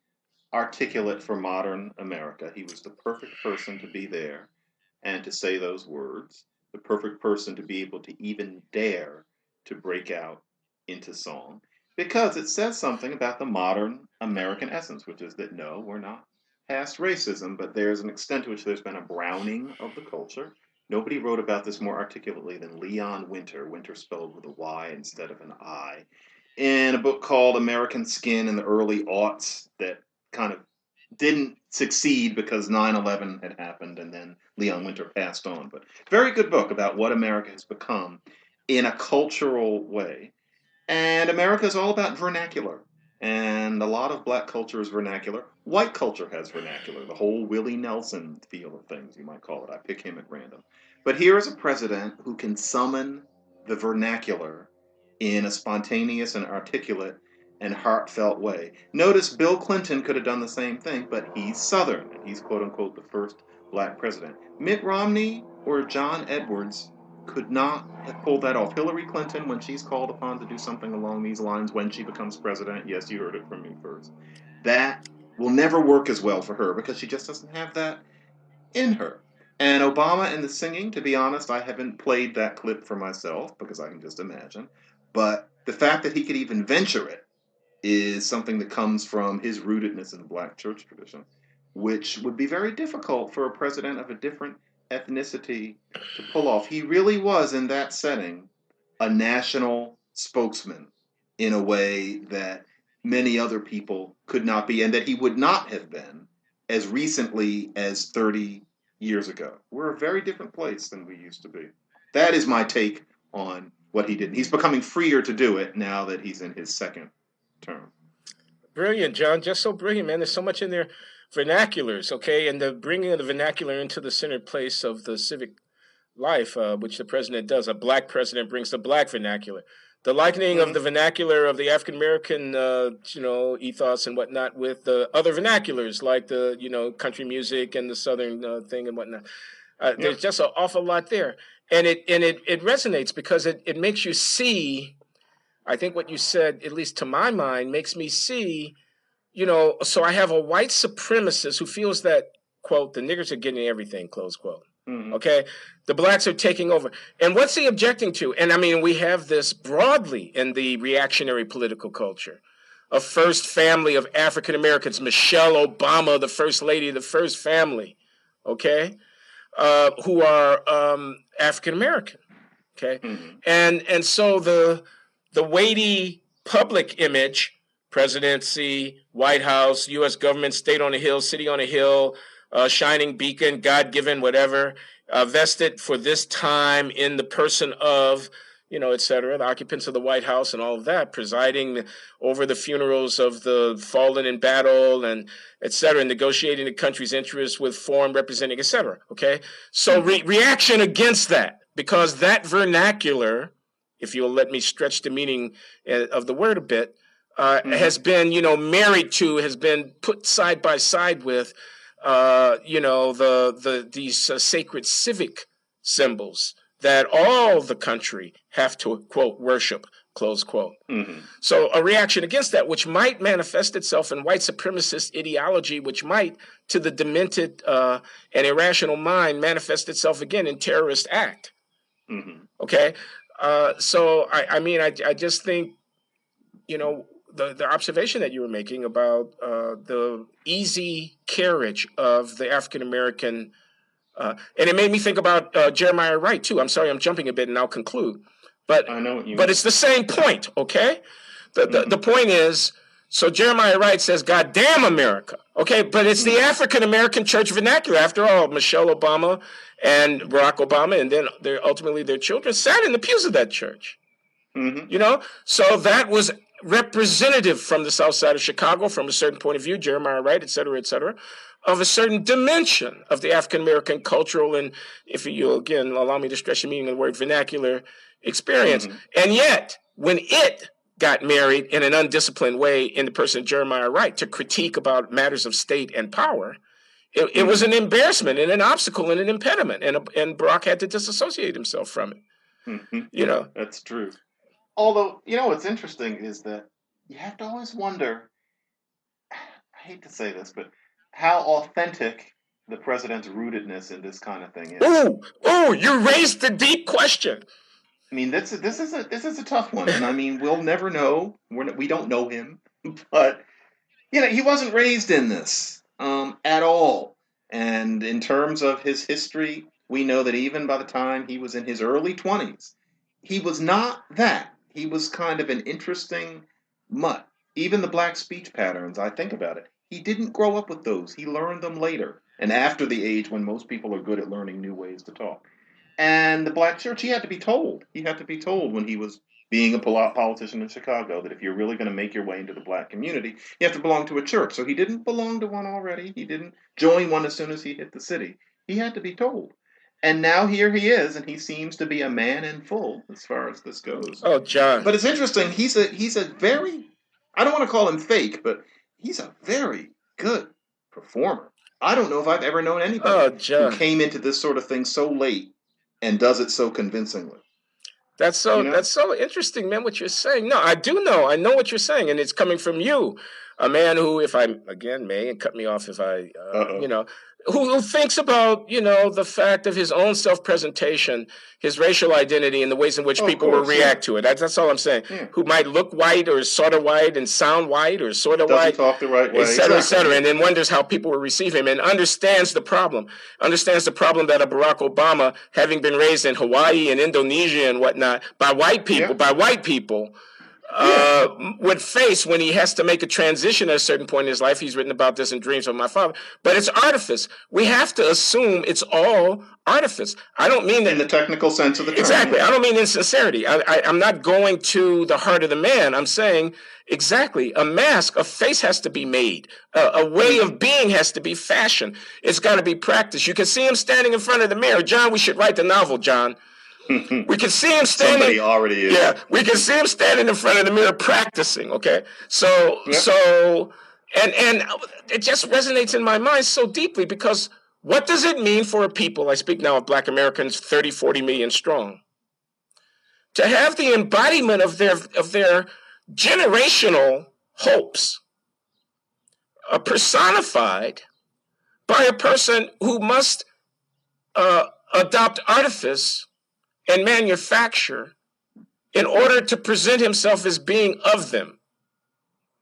articulate for modern America. He was the perfect person to be there and to say those words, the perfect person to be able to even dare to break out into song, because it says something about the modern American essence, which is that no, we're not past racism, but there's an extent to which there's been a browning of the culture. Nobody wrote about this more articulately than Leon Winter, Winter spelled with a Y instead of an I, in a book called American Skin in the early aughts that kind of didn't succeed because 9/11 had happened and then Leon Winter passed on. But very good book about what America has become in a cultural way. And America is all about vernacular. And a lot of black culture is vernacular. White culture has vernacular. The whole Willie Nelson feel of things, you might call it. I pick him at random. But here is a president who can summon the vernacular in a spontaneous and articulate and heartfelt way. Notice Bill Clinton could have done the same thing, but he's Southern, and he's quote-unquote the first black president. Mitt Romney or John Edwards could not have pulled that off. Hillary Clinton, when she's called upon to do something along these lines when she becomes president, yes, you heard it from me first, that will never work as well for her because she just doesn't have that in her. And Obama and the singing, to be honest, I haven't played that clip for myself because I can just imagine. But the fact that he could even venture it is something that comes from his rootedness in the black church tradition, which would be very difficult for a president of a different ethnicity to pull off. He really was, in that setting, a national spokesman in a way that many other people could not be, and that he would not have been as recently as 30 years ago. We're a very different place than we used to be. That is my take on what he did. He's becoming freer to do it now that he's in his second term. Brilliant, John. Just so brilliant, man. There's so much in there. Vernaculars, okay, and the bringing of the vernacular into the center place of the civic life, which the president does. A black president brings the black vernacular. The likening of the vernacular of the African American, ethos and whatnot with the other vernaculars, like the, country music and the Southern thing and whatnot. There's just an awful lot there, and it resonates because it makes you see. I think what you said, at least to my mind, makes me see. So I have a white supremacist who feels that, quote, the niggers are getting everything, close quote. Mm-hmm. Okay. The blacks are taking over. And what's he objecting to? And I mean, we have this broadly in the reactionary political culture. A first family of African Americans, Michelle Obama, the first lady of the first family, okay, who are African American. Okay. Mm-hmm. And so the weighty public image, presidency, White House, U.S. government, state on a hill, city on a hill, shining beacon, God-given, whatever, vested for this time in the person of, et cetera, the occupants of the White House and all of that, presiding over the funerals of the fallen in battle and et cetera, negotiating the country's interests with foreign representing, et cetera, okay? So reaction against that, because that vernacular, if you'll let me stretch the meaning of the word a bit, has been, married to, has been put side by side with, these sacred civic symbols that all the country have to, quote, worship, close quote. Mm-hmm. So a reaction against that, which might manifest itself in white supremacist ideology, which might, to the demented and irrational mind, manifest itself again in terrorist act. Mm-hmm. Okay? So, I just think, the observation that you were making about the easy carriage of the African-American, and it made me think about Jeremiah Wright, too. I'm sorry, I'm jumping a bit, and I'll conclude. But I know what you mean. It's the same point, okay? The point is, so Jeremiah Wright says, God damn America, okay? But it's the African-American church vernacular. After all, Michelle Obama and Barack Obama, and then ultimately their children, sat in the pews of that church. Mm-hmm. So that was representative from the South Side of Chicago, from a certain point of view, Jeremiah Wright, et cetera, of a certain dimension of the African-American cultural and, if you again allow me to stretch the meaning of the word, vernacular experience. Mm-hmm. And yet, when it got married in an undisciplined way in the person of Jeremiah Wright to critique about matters of state and power, it was an embarrassment and an obstacle and an impediment, and Barack had to disassociate himself from it. Mm-hmm. That's true. Although, what's interesting is that you have to always wonder, I hate to say this, but how authentic the president's rootedness in this kind of thing is. Oh, you raised the deep question. I mean, this is a tough one, and I mean, we'll never know. We don't know him, but he wasn't raised in this at all. And in terms of his history, we know that even by the time he was in his early 20s, he was not that. He was kind of an interesting mutt. Even the black speech patterns, I think about it, he didn't grow up with those. He learned them later, and after the age when most people are good at learning new ways to talk. And the black church, he had to be told. He had to be told when he was being a politician in Chicago that if you're really going to make your way into the black community, you have to belong to a church. So he didn't belong to one already. He didn't join one as soon as he hit the city. He had to be told. And now here he is, and he seems to be a man in full as far as this goes. Oh, John. But it's interesting. He's a very, I don't want to call him fake, but he's a very good performer. I don't know if I've ever known anybody who came into this sort of thing so late and does it so convincingly. That's so interesting, man, what you're saying. No, I do know. I know what you're saying, and it's coming from you, a man who, if I, again, may, and cut me off if I, who thinks about, the fact of his own self-presentation, his racial identity, and the ways in which people will react to it. That's all I'm saying. Yeah. Who might look white or sort of white and sound white or sort of white. Doesn't talk the right way. Et cetera, and then wonders how people will receive him and understands the problem. Understands the problem that a Barack Obama, having been raised in Hawaii and Indonesia and whatnot, by white people, would face when he has to make a transition at a certain point in his life. He's written about this in Dreams of My Father. But it's artifice. We have to assume it's all artifice. I don't mean that in the technical sense of the term. Exactly. I don't mean insincerity. I'm not going to the heart of the man. I'm saying exactly a mask, a face has to be made. A way of being has to be fashioned. It's got to be practiced. You can see him standing in front of the mirror. John, we should write the novel, John. We can see him standing. Somebody already is. Yeah, we can see him standing in front of the mirror practicing. Okay, so and it just resonates in my mind so deeply because what does it mean for a people? I speak now of Black Americans, 30, 40 million strong, to have the embodiment of their generational hopes personified by a person who must adopt artifice and manufacture in order to present himself as being of them.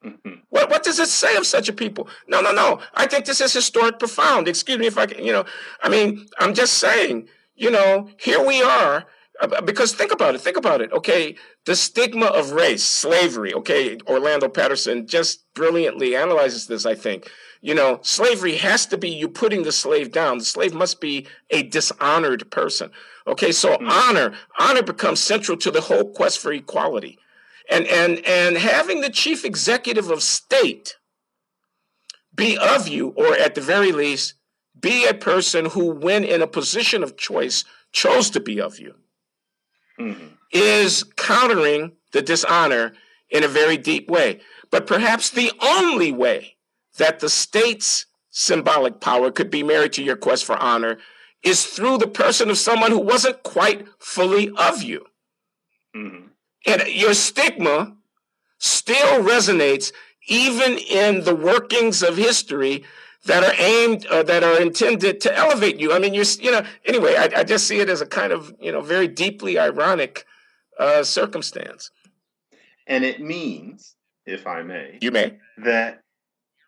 Mm-hmm. What does it say of such a people? No. I think this is historic profound. Excuse me if I can, I'm just saying, here we are, because think about it. Okay, the stigma of race, slavery, okay, Orlando Patterson just brilliantly analyzes this, I think. Slavery has to be you putting the slave down. The slave must be a dishonored person. Okay, so honor becomes central to the whole quest for equality. And having the chief executive of state be of you, or at the very least, be a person who, when in a position of choice, chose to be of you, is countering the dishonor in a very deep way. But perhaps the only way that the state's symbolic power could be married to your quest for honor is through the person of someone who wasn't quite fully of you. Mm-hmm. And your stigma still resonates even in the workings of history that are aimed, that are intended to elevate you. I mean, anyway, I just see it as a kind of, very deeply ironic circumstance. And it means, if I may, you may, that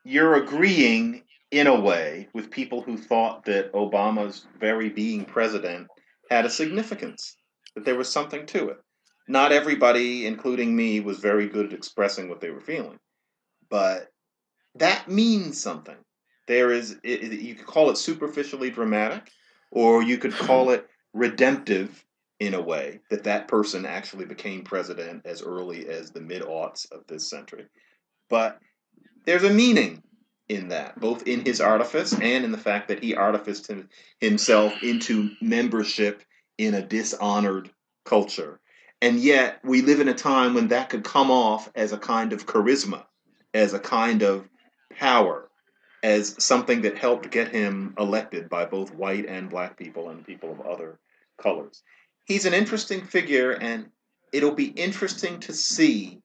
you're agreeing in a way with people who thought that Obama's very being president had a significance, that there was something to it. Not everybody, including me, was very good at expressing what they were feeling, but that means something. You could call it superficially dramatic, or you could call it redemptive in a way, that person actually became president as early as the mid-aughts of this century. But there's a meaning in that, both in his artifice and in the fact that he artificed himself into membership in a dishonored culture. And yet we live in a time when that could come off as a kind of charisma, as a kind of power, as something that helped get him elected by both white and black people and people of other colors. He's an interesting figure, and it'll be interesting to see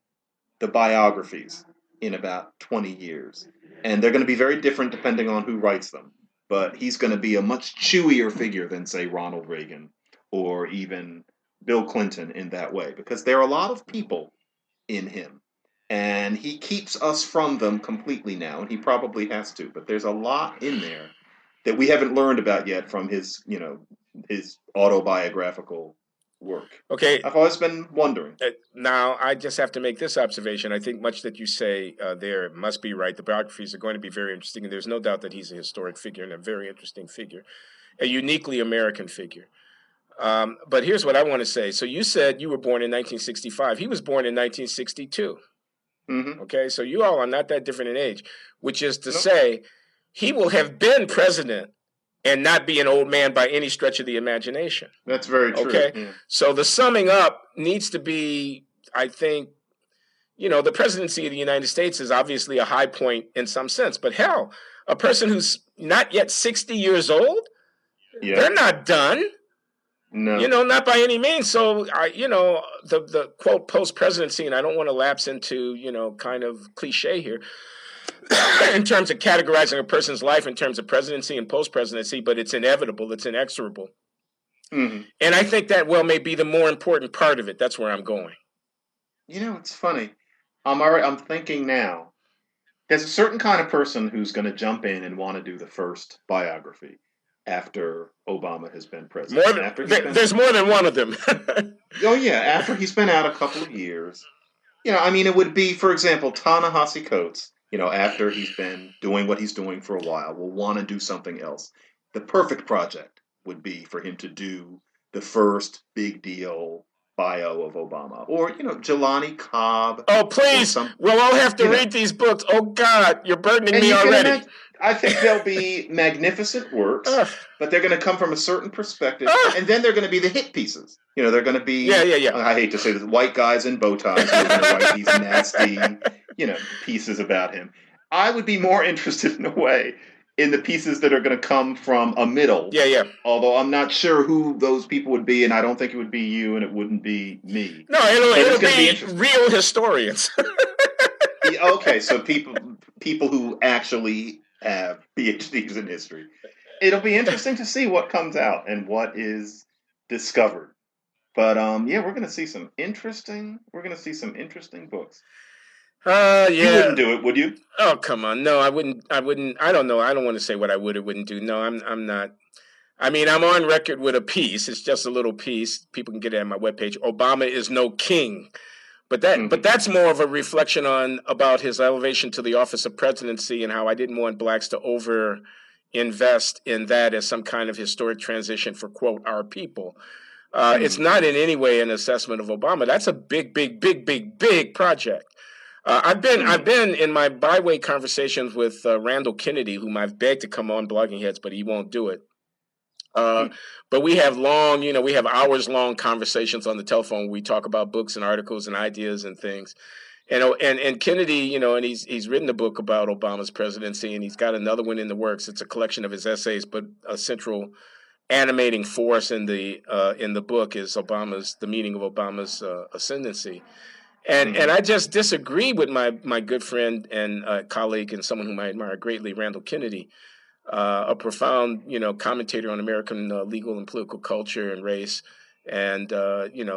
the biographies in about 20 years. And they're going to be very different depending on who writes them. But he's going to be a much chewier figure than, say, Ronald Reagan or even Bill Clinton in that way, because there are a lot of people in him. And he keeps us from them completely now, and he probably has to. But there's a lot in there that we haven't learned about yet from his autobiographical work. Okay. I've always been wondering. Now, I just have to make this observation. I think much that you say there must be right. The biographies are going to be very interesting, and there's no doubt that he's a historic figure and a very interesting figure, a uniquely American figure. But here's what I want to say. So you said you were born in 1965. He was born in 1962. Mm-hmm. Okay, so you all are not that different in age, which is to say he will have been president and not be an old man by any stretch of the imagination. That's very true. Okay, yeah. So the summing up needs to be, I think, the presidency of the United States is obviously a high point in some sense. But hell, a person who's not yet 60 years old, they're not done. No. Not by any means. So, the quote post-presidency, and I don't want to lapse into, kind of cliche here in terms of categorizing a person's life in terms of presidency and post-presidency, but it's inevitable. It's inexorable. Mm-hmm. And I think that, may be the more important part of it. That's where I'm going. It's funny. I'm thinking now, there's a certain kind of person who's going to jump in and want to do the first biography after Obama has been president. There's more than one of them. Oh, yeah. After he's been out a couple of years. It would be, for example, Ta-Nehisi Coates, after he's been doing what he's doing for a while, will want to do something else. The perfect project would be for him to do the first big deal bio of Obama. Or, Jelani Cobb. Oh, please. We'll all have to read these books. Oh, God, you're burdening me already. I think they'll be magnificent works, but they're going to come from a certain perspective, and then they're going to be the hit pieces. They're going to be, I hate to say this, white guys in bow ties who are going to write these nasty, pieces about him. I would be more interested in a way in the pieces that are going to come from a middle. Although I'm not sure who those people would be, and I don't think it would be you, and it wouldn't be me. No, it'll be real historians. Okay, so people who actually have PhDs in history. It'll be interesting to see what comes out and what is discovered. But we're going to see some interesting books. You wouldn't do it, would you? Oh, come on. No, I wouldn't. I don't know. I don't want to say what I would or wouldn't do. No, I'm not. I mean, I'm on record with a piece. It's just a little piece. People can get it at my webpage. Obama is no king. But that's more of a reflection about his elevation to the office of presidency and how I didn't want blacks to over invest in that as some kind of historic transition for, quote, our people. It's not in any way an assessment of Obama. That's a big, big, big, big, big project. I've been in my byway conversations with Randall Kennedy, whom I've begged to come on Blogging Heads, but he won't do it. But we have hours long conversations on the telephone. We talk about books and articles and ideas and things. And Kennedy, and he's written a book about Obama's presidency, and he's got another one in the works. It's a collection of his essays, but a central animating force in the book is the meaning of Obama's ascendancy. And I just disagree with my good friend and colleague and someone whom I admire greatly, Randall Kennedy, a profound, commentator on American legal and political culture and race, and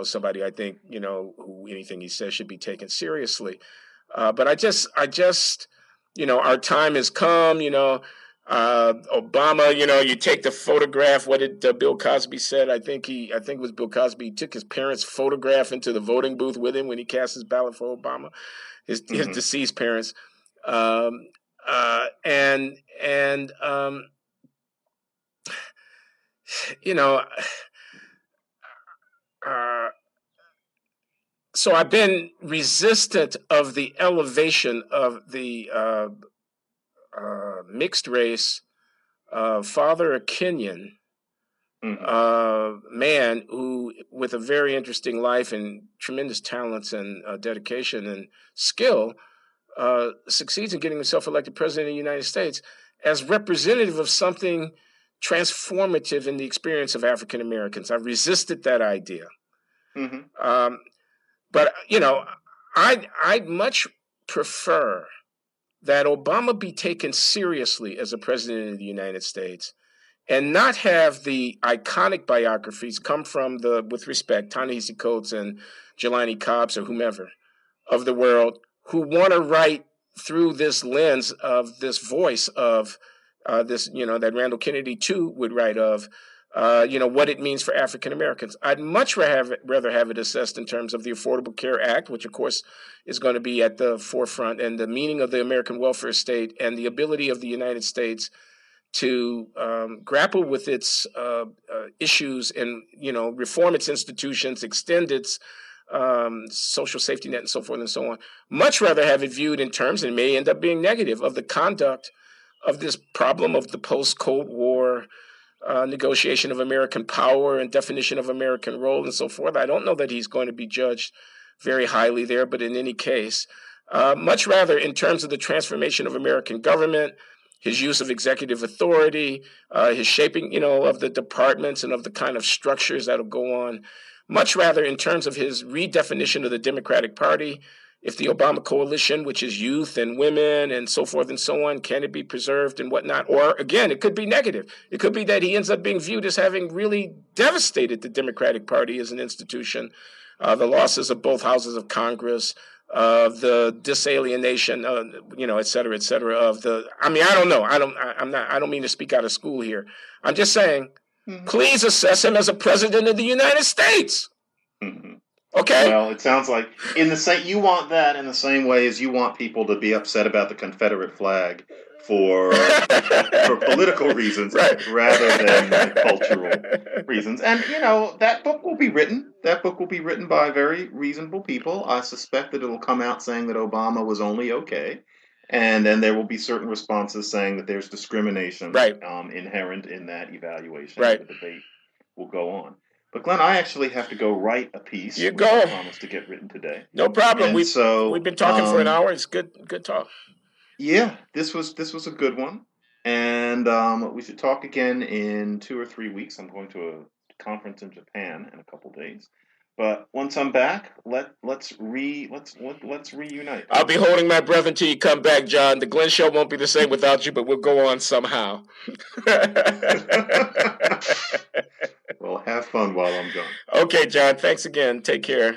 somebody I think who anything he says should be taken seriously. But I just, our time has come. Obama, you take the photograph. What did Bill Cosby said? I think it was Bill Cosby. He took his parents' photograph into the voting booth with him when he cast his ballot for Obama, his deceased parents. So I've been resistant of the elevation of the mixed race, father a Kenyan, man who, with a very interesting life and tremendous talents and dedication and skill, succeeds in getting himself elected president of the United States as representative of something transformative in the experience of African Americans. I resisted that idea. But, I'd much prefer that Obama be taken seriously as a president of the United States and not have the iconic biographies come from with respect, Ta-Nehisi Coates and Jelani Cobbs or whomever of the world who want to write through this lens of this voice of this, that Randall Kennedy too would write of, what it means for African Americans. I'd much rather have it assessed in terms of the Affordable Care Act, which of course is going to be at the forefront, and the meaning of the American welfare state and the ability of the United States to grapple with its issues and, reform its institutions, extend its social safety net and so forth and so on. Much rather have it viewed in terms, and it may end up being negative, of the conduct of this problem of the post-Cold War negotiation of American power and definition of American role and so forth. I don't know that he's going to be judged very highly there, but in any case, much rather in terms of the transformation of American government, his use of executive authority, his shaping, of the departments and of the kind of structures that'll go on, much rather in terms of his redefinition of the Democratic Party. If the Obama coalition, which is youth and women and so forth and so on, can it be preserved and whatnot? Or again, it could be negative. It could be that he ends up being viewed as having really devastated the Democratic Party as an institution. The losses of both houses of Congress, the disalienation, et cetera, et cetera. I don't know. I don't mean to speak out of school here. I'm just saying, please assess him as a president of the United States. Okay. Well, it sounds like you want that in the same way as you want people to be upset about the Confederate flag for political reasons, right, rather than cultural reasons. And that book will be written. That book will be written by very reasonable people. I suspect that it'll come out saying that Obama was only okay, and then there will be certain responses saying that there's discrimination, right, inherent in that evaluation. Right. The debate will go on. But Glenn, I actually have to go write a piece. You go. I promised to get written today. No problem. We've been talking for an hour. It's good talk. Yeah, this was a good one, and we should talk again in 2 or 3 weeks. I'm going to a conference in Japan in a couple days. But once I'm back, let's reunite. I'll be holding my breath until you come back, John. The Glenn Show won't be the same without you, but we'll go on somehow. Well, have fun while I'm gone. Okay, John. Thanks again. Take care.